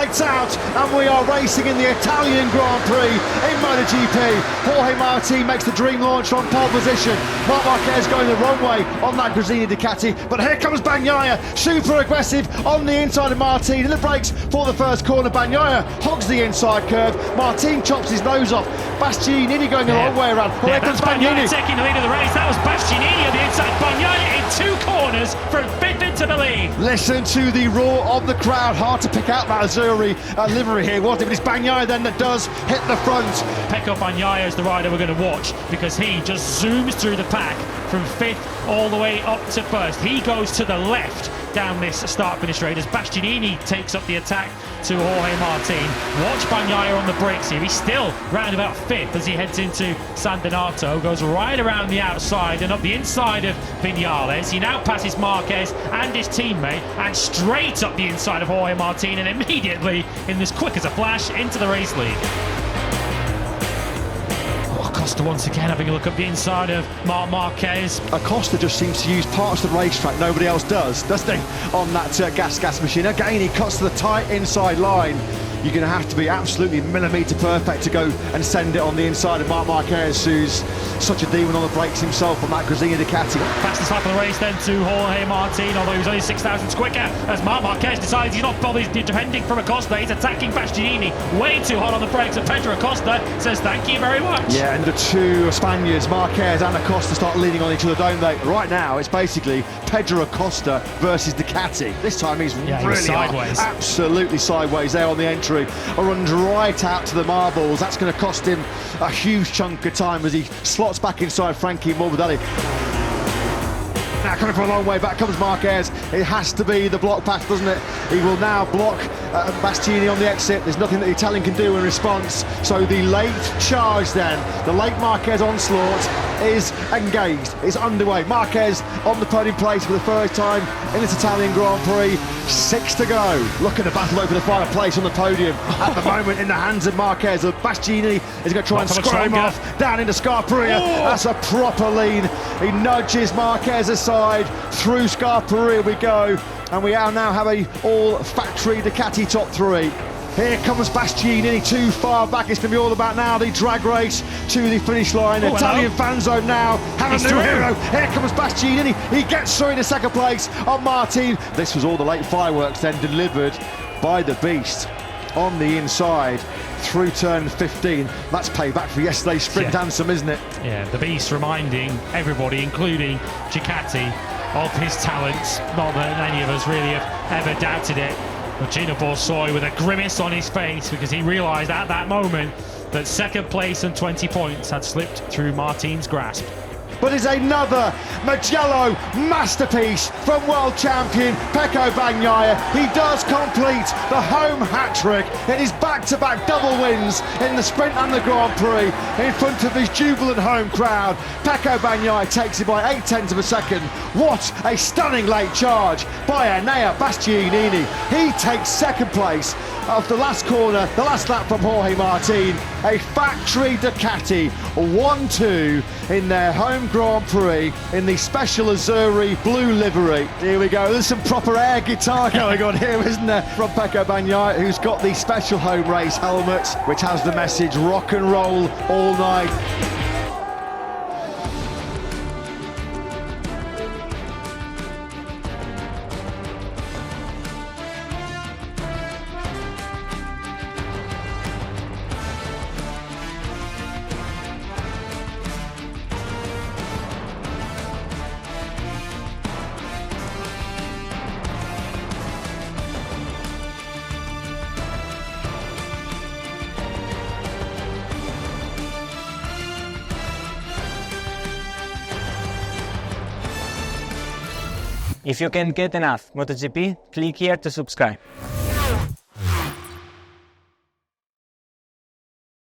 lights out, and we are racing in the Italian Grand Prix in MotoGP. Jorge Martin makes the dream launch from pole position. Marc Marquez going the wrong way on that Gresini Ducati, but here comes Bagnaia, super aggressive on the inside of Martin, in the brakes for the first corner. Bagnaia hogs the inside curve, Martin chops his nose off, Bastianini going the wrong way around. Well, here comes Bagnaia taking the lead of the race. That was Bastianini on the inside. Bagnaia in 2 corners from 5th into the lead. Listen to the roar of the crowd. Hard to pick out that Azzurri livery here, wasn't it? But it's Bagnaia then that does hit the front. Pecco Bagnaia is the rider we're going to watch, because he just zooms through the pack from 5th all the way up to 1st. He goes to the left down this start-finish straight as Bastianini takes up the attack to Jorge Martin. Watch Bagnaia on the brakes here. He's still round about 5th as he heads into San Donato, goes right around the outside and up the inside of Viñales. He now passes Marquez and his teammate, and straight up the inside of Jorge Martin, and immediately, in this quick as a flash, into the race lead. Acosta once again having a look up the inside of Marc Marquez. Acosta just seems to use parts of the racetrack nobody else doesn't he? On that gas machine. Again, he cuts to the tight inside line. You're going to have to be absolutely millimetre perfect to go and send it on the inside of Marc Marquez, who's such a demon on the brakes himself on that Gresini Ducati. Fastest lap of the race then to Jorge Martin, although he was only 6 thousandths quicker, as Marc Marquez decides he's not bothered defending from Acosta. He's attacking Bastianini, way too hot on the brakes, and Pedro Acosta says thank you very much. Yeah, and the two Spaniards, Marquez and Acosta, start leaning on each other, don't they? Right now, it's basically Pedro Acosta versus Ducati. This time he's really sideways. Absolutely sideways there on the entry. Runs right out to the marbles. That's going to cost him a huge chunk of time as he slots back inside Frankie Morbidelli. Now coming from a long way back comes Marquez. It has to be the block pass, doesn't it? He will now block Bastianini on the exit. There's nothing that the Italian can do in response. So the late charge then, the late Marquez onslaught is engaged. It's underway. Marquez on the podium place for the first time in this Italian Grand Prix. 6 to go. Look at the battle over the final place on the podium at the moment in the hands of Marquez. Bastianini is going to try and scrum him off down into Scarperia. That's a proper lean. He nudges Marquez aside through Scarperia we go, and we now have a all factory Ducati top 3. Here comes Bastianini, too far back. It's going to be all about now the drag race to the finish line. Italian fan zone now have a new hero. Here comes Bastianini. He gets through into second place on Martin. This was all the late fireworks then delivered by the Beast on the inside through turn 15. That's payback for yesterday's sprint anthem, isn't it? Yeah, the Beast reminding everybody, including Ducati, of his talents. Not that any of us really have ever doubted it. But Gino Borsoi with a grimace on his face, because he realised at that moment that second place and 20 points had slipped through Martin's grasp. But it's another Mugello masterpiece from world champion Pecco Bagnaia. He does complete the home hat-trick in his back-to-back double wins in the sprint and the Grand Prix in front of his jubilant home crowd. Pecco Bagnaia takes it by 0.8 of a second. What a stunning late charge by Enea Bastianini. He takes second place of the last corner, the last lap from Jorge Martin. A factory Ducati 1-2 in their home Grand Prix in the special Azzurri blue livery. Here we go, there's some proper air guitar going on here, isn't there, from Pecco Bagnaia, who's got the special home race helmet, which has the message rock and roll all night. If you can't get enough MotoGP, click here to subscribe.